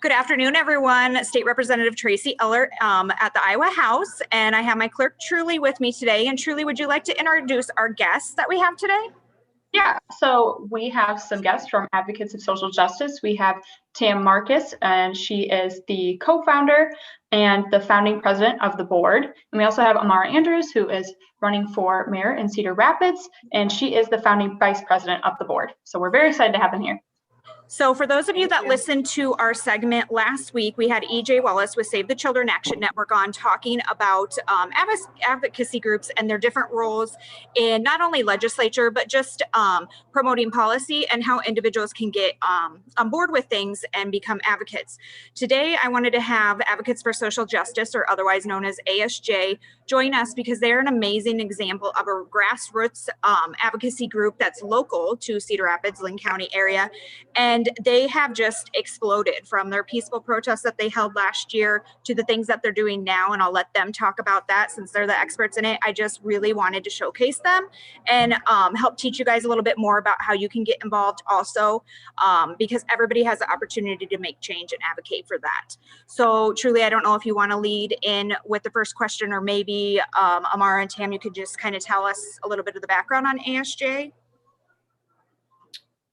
Good afternoon, everyone. State Representative Tracy Ehlert at the Iowa House, and I have my clerk Truley with me today. And Truley, would you like to introduce our guests that we have today? Yeah, so we have some guests from Advocates of Social Justice. We have Tam Marcus, and she is the co-founder and the founding president of the board. And we also have Amara Andrews, who is running for mayor in Cedar Rapids, and she is the founding vice president of the board. So we're very excited to have them here. So for those of you that listened to our segment last week, we had EJ Wallace with Save the Children Action Network on talking about advocacy groups and their different roles in not only legislature, but just promoting policy and how individuals can get on board with things and become advocates. Today, I wanted to have Advocates for Social Justice, or otherwise known as ASJ, join us because they're an amazing example of a grassroots advocacy group that's local to Cedar Rapids, Linn County area. And they have just exploded from their peaceful protests that they held last year to the things that they're doing now. And I'll let them talk about that since they're the experts in it. I just really wanted to showcase them and help teach you guys a little bit more about how you can get involved also, because everybody has the opportunity to make change and advocate for that. So Truley, I don't know if you want to lead in with the first question, or maybe Amara and Tam, you could just kind of tell us a little bit of the background on ASJ.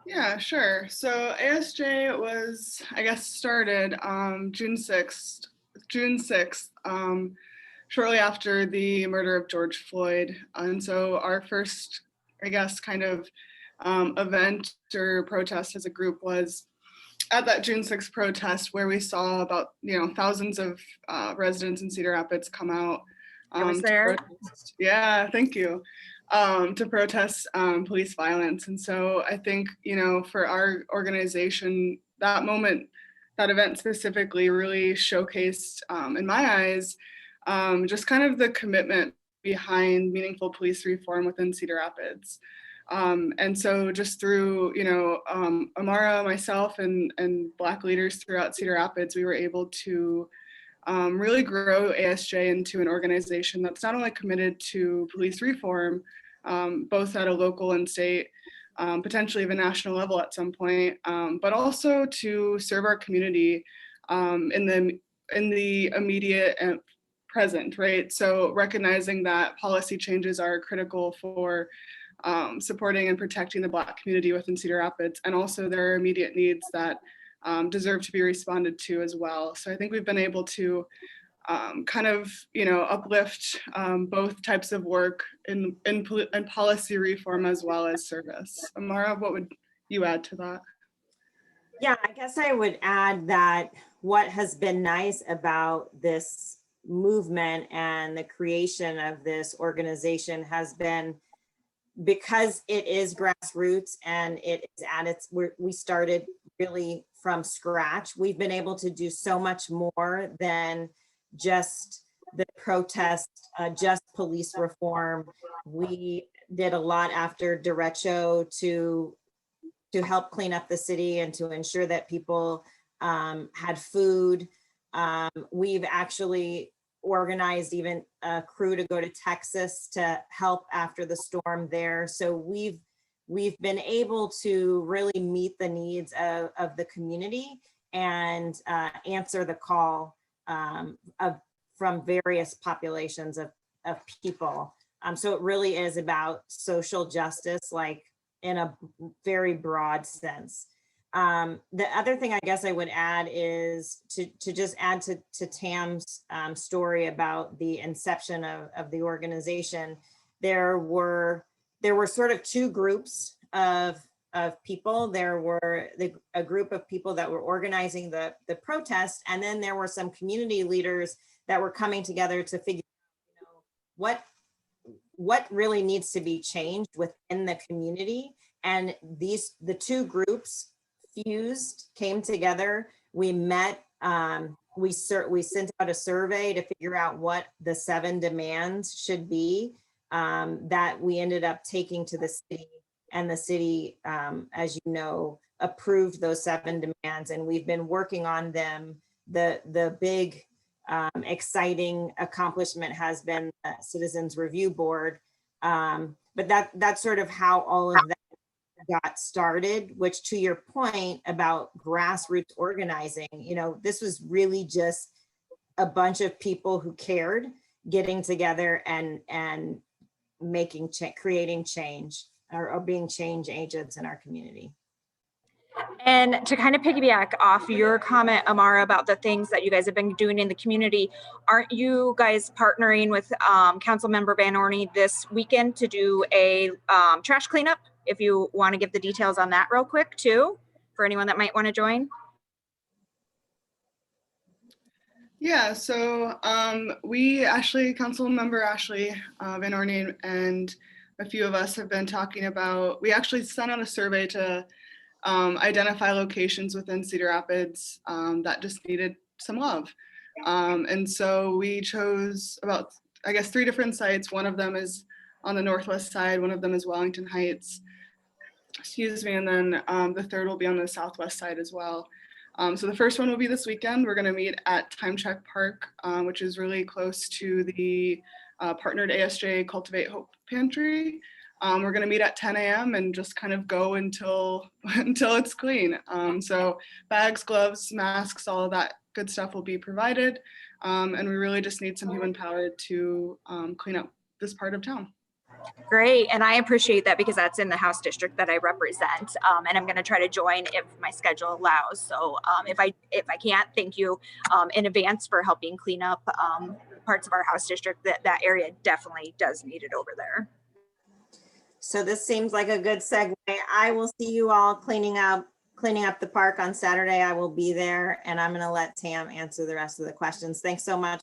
Yeah, sure. So ASJ was, I guess, started June 6th, shortly after the murder of George Floyd. And so our first, I guess, kind of event or protest as a group was at that June 6th protest, where we saw about, thousands of residents in Cedar Rapids come out. I was there. Yeah, thank you. To protest police violence. And so I think, for our organization, that moment, that event specifically really showcased, in my eyes, just kind of the commitment behind meaningful police reform within Cedar Rapids. And so just through, Amara, myself, and Black leaders throughout Cedar Rapids, we were able to really grow ASJ into an organization that's not only committed to police reform, both at a local and state, potentially even national level at some point, but also to serve our community in the immediate and present, right? So recognizing that policy changes are critical for supporting and protecting the Black community within Cedar Rapids, and also there are immediate needs that deserve to be responded to as well. So I think we've been able to kind of, uplift both types of work in policy reform as well as service. Amara, what would you add to that? Yeah, I guess I would add that what has been nice about this movement and the creation of this organization has been, because it is grassroots and it is at its, we started really from scratch. We've been able to do so much more than just the protest, just police reform. We did a lot after derecho to help clean up the city and to ensure that people had food. We've actually organized even a crew to go to Texas to help after the storm there. So we've been able to really meet the needs of the community and answer the call from various populations of people. So it really is about social justice, like in a very broad sense. The other thing I guess I would add is to just add to Tam's story about the inception of the organization. There were sort of two groups of people. There were a group of people that were organizing the protest, and then there were some community leaders that were coming together to figure out, what really needs to be changed within the community. And the two groups fused, came together. We met. We sent out a survey to figure out what the 7 demands should be, that we ended up taking to the city. And the city, as you know, approved those 7 demands, and we've been working on them. The big exciting accomplishment has been the Citizens Review Board, but that's sort of how all of that got started, which to your point about grassroots organizing, this was really just a bunch of people who cared getting together and creating change or being change agents in our community. And to kind of piggyback off your comment, Amara, about the things that you guys have been doing in the community, aren't you guys partnering with Councilmember Van Orney this weekend to do a trash cleanup? If you want to give the details on that real quick too, for anyone that might want to join. Yeah, so Councilmember Ashley Van Orney and a few of us have been talking about, we actually sent out a survey to identify locations within Cedar Rapids that just needed some love. And so we chose about, I guess, 3 different sites. One of them is on the northwest side, one of them is Wellington Heights, and then the third will be on the southwest side as well. So the first one will be this weekend. We're going to meet at Time Check Park, which is really close to the partnered ASJ Cultivate Hope Pantry. We're going to meet at 10 a.m. and just kind of go until it's clean. So bags, gloves, masks, all of that good stuff will be provided. And we really just need some human power to clean up this part of town. Great, and I appreciate that because that's in the House district that I represent, and I'm going to try to join if my schedule allows. So if I can't, thank you in advance for helping clean up parts of our House district. That area definitely does need it over there. So this seems like a good segue. I will see you all cleaning up the park on Saturday. I will be there, and I'm going to let Tam answer the rest of the questions. Thanks so much.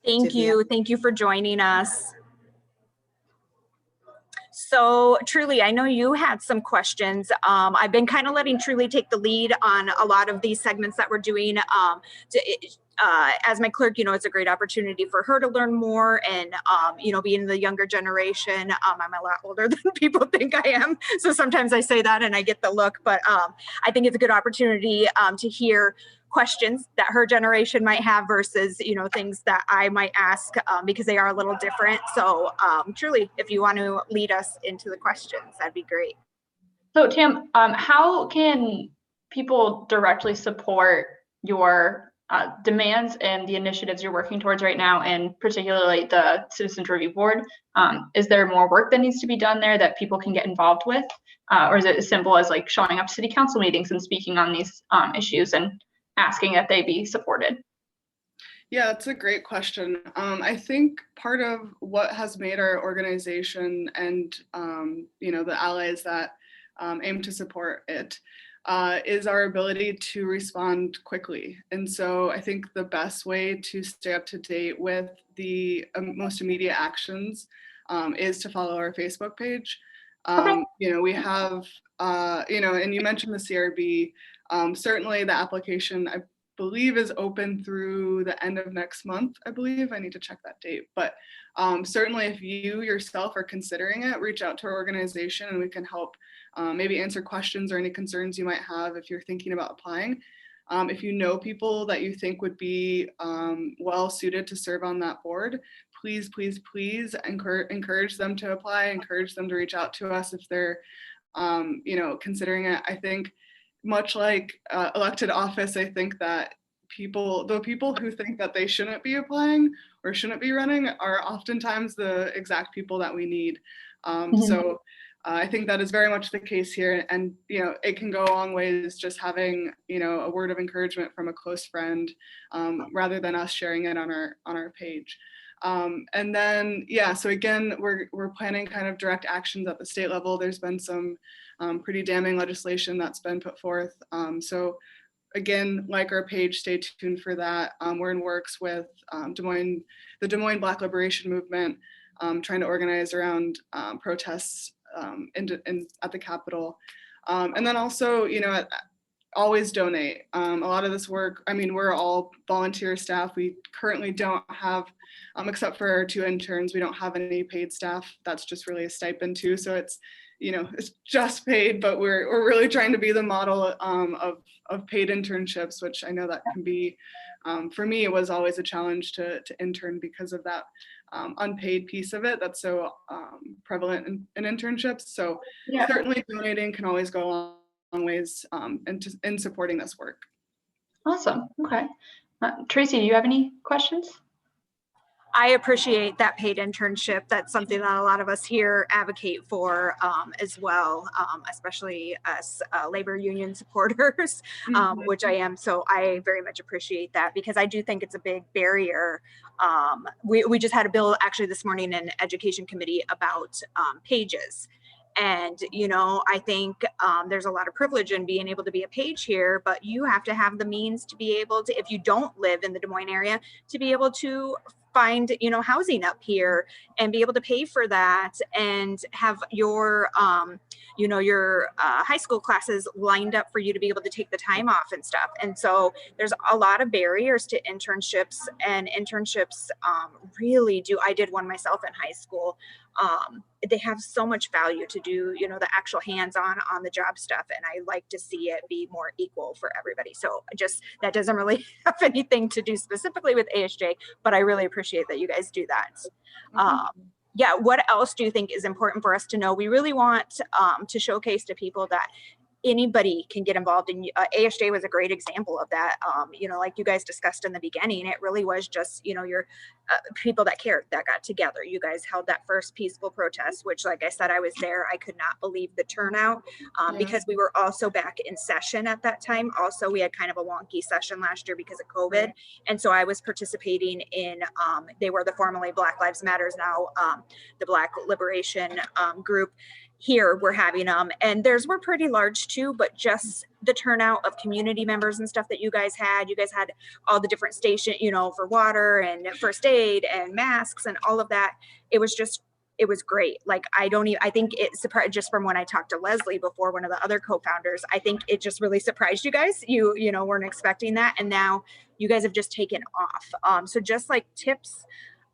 Thank you. Thank you for joining us. So Truley, I know you had some questions. I've been kind of letting Truley take the lead on a lot of these segments that we're doing. As my clerk, it's a great opportunity for her to learn more and, being the younger generation. I'm a lot older than people think I am. So sometimes I say that and I get the look, but I think it's a good opportunity to hear questions that her generation might have versus, things that I might ask because they are a little different. So Truley, if you want to lead us into the questions, that'd be great. So Tam, how can people directly support your demands and the initiatives you're working towards right now, and particularly the Citizens Review Board? Is there more work that needs to be done there that people can get involved with? Or is it as simple as like showing up to city council meetings and speaking on these issues and asking that they be supported? Yeah, it's a great question. I think part of what has made our organization and the allies that aim to support it is our ability to respond quickly. And so I think the best way to stay up to date with the most immediate actions is to follow our Facebook page. Okay. We have, and you mentioned the CRB. Certainly the application, I believe, is open through the end of next month. I believe I need to check that date, but certainly if you yourself are considering it, reach out to our organization and we can help maybe answer questions or any concerns you might have if you're thinking about applying. If you know people that you think would be well suited to serve on that board, please encourage them to apply, encourage them to reach out to us if they're considering it. I think much like elected office, I think that the people who think that they shouldn't be applying or shouldn't be running are oftentimes the exact people that we need. So I think that is very much the case here, and it can go a long ways just having a word of encouragement from a close friend rather than us sharing it on our page. And then so again, we're planning kind of direct actions at the state level. There's been some pretty damning legislation that's been put forth. So again, like our page, stay tuned for that. We're in works with the Des Moines Black Liberation Movement, trying to organize around protests at the Capitol. And then also, always donate. A lot of this work, we're all volunteer staff. We currently don't have, except for our 2 interns, we don't have any paid staff. That's just really a stipend too. So it's just paid, but we're really trying to be the model of paid internships, which I know that can be, for me, it was always a challenge to intern because of that. unpaid piece of it that's so prevalent in internships. So Yeah. certainly donating can always go a long ways in supporting this work. Awesome. Okay. Tracy, do you have any questions? I appreciate that paid internship. That's something that a lot of us here advocate for as well, especially us labor union supporters, which I am. So I very much appreciate that because I do think it's a big barrier. We just had a bill actually this morning in Education Committee about pages. And, you know, I think there's a lot of privilege in being able to be a page here, but you have to have the means to be able to, if you don't live in the Des Moines area, to be able to find, you know, housing up here and be able to pay for that and have your, you know, your high school classes lined up for you to be able to take the time off and stuff. And so there's a lot of barriers to internships, and internships really do. I did one myself in high school. They have so much value to do, you know, the actual hands-on on the job stuff. And I like to see it be more equal for everybody. So just, that doesn't really have anything to do specifically with ASJ, but I really appreciate that you guys do that. Yeah, what else do you think is important for us to know? We really want to showcase to people that anybody can get involved in. ASJ was a great example of that. You know, like you guys discussed in the beginning, it really was just, you know, your people that cared, that got together. You guys held that first peaceful protest, which, like I said, I was there. I could not believe the turnout because we were also back in session at that time. Also, we had kind of a wonky session last year because of COVID. And so I was participating in, they were the formerly Black Lives Matters, now the Black Liberation group. Here we're having them, and theirs were pretty large too, but just the turnout of community members and stuff that you guys had all the different station, you know, for water and first aid and masks and all of that. It was great. Like, I think it surprised, just from when I talked to Leslie before, one of the other co-founders, I think it just really surprised you guys. You know, weren't expecting that. And now you guys have just taken off. So just like tips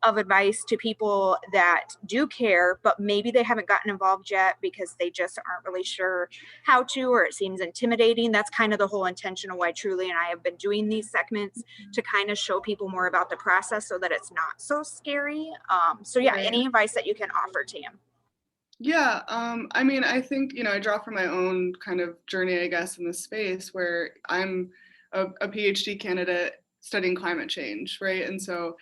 of advice to people that do care, but maybe they haven't gotten involved yet because they just aren't really sure how to, or it seems intimidating. That's kind of the whole intention of why Truley and I have been doing these segments, to kind of show people more about the process so that it's not so scary. So yeah, any advice that you can offer, Tam? Yeah, I mean, I think, you know, I draw from my own kind of journey, I guess, in this space where I'm a PhD candidate studying climate change, right? And so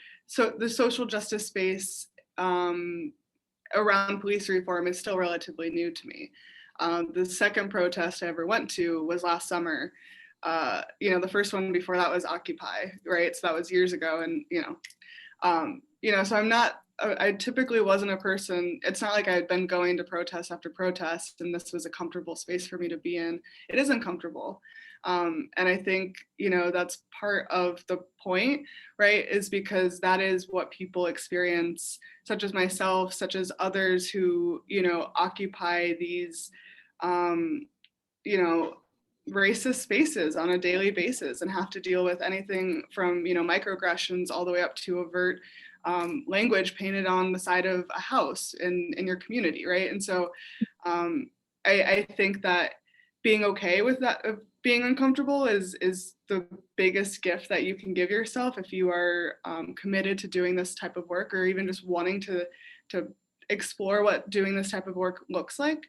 the social justice space around police reform is still relatively new to me. The second protest I ever went to was last summer. You know, the first one before that was Occupy, right? So that was years ago, and so I typically wasn't a person. It's not like I had been going to protest after protest, and this was a comfortable space for me to be in. It isn't comfortable. And I think, you know, that's part of the point, right? Is because that is what people experience, such as myself, such as others who, you know, occupy these, you know, racist spaces on a daily basis and have to deal with anything from, you know, microaggressions all the way up to overt language painted on the side of a house in your community, right? And so I think that being okay with that, being uncomfortable is the biggest gift that you can give yourself if you are committed to doing this type of work, or even just wanting to explore what doing this type of work looks like.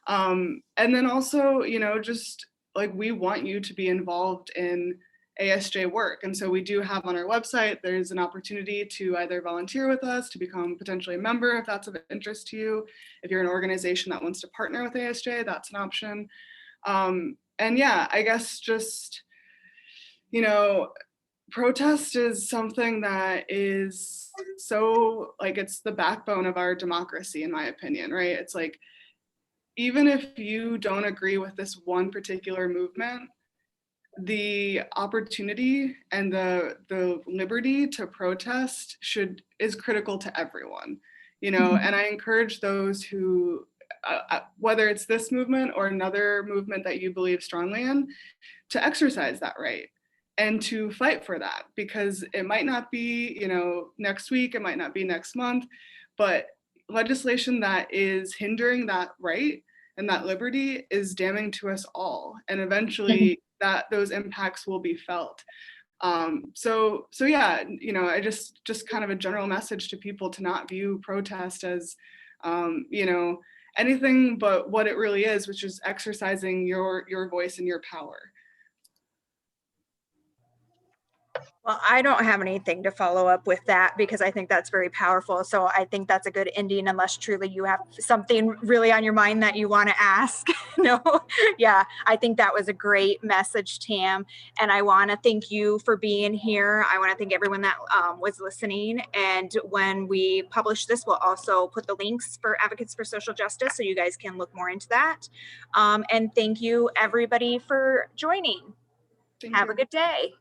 And then also, you know, just like, we want you to be involved in ASJ work. And so we do have on our website, there's an opportunity to either volunteer with us, to become potentially a member if that's of interest to you. If you're an organization that wants to partner with ASJ, that's an option. And yeah, I guess just, you know, protest is something that is so, like, it's the backbone of our democracy, in my opinion, right? It's like, even if you don't agree with this one particular movement, the opportunity and the liberty to protest is critical to everyone, you know. And I encourage those who, whether it's this movement or another movement that you believe strongly in, to exercise that right and to fight for that, because it might not be, you know, next week, it might not be next month, but legislation that is hindering that right and that liberty is damning to us all, and eventually that those impacts will be felt. So yeah, you know, I just kind of a general message to people to not view protest as, you know, anything but what it really is, which is exercising your voice and your power. Well, I don't have anything to follow up with that because I think that's very powerful. So I think that's a good ending, unless truly you have something really on your mind that you want to ask. No, yeah, I think that was a great message, Tam. And I want to thank you for being here. I want to thank everyone that was listening. And when we publish this, we'll also put the links for Advocates for Social Justice so you guys can look more into that. And thank you, everybody, for joining. Thank Have you. a good day.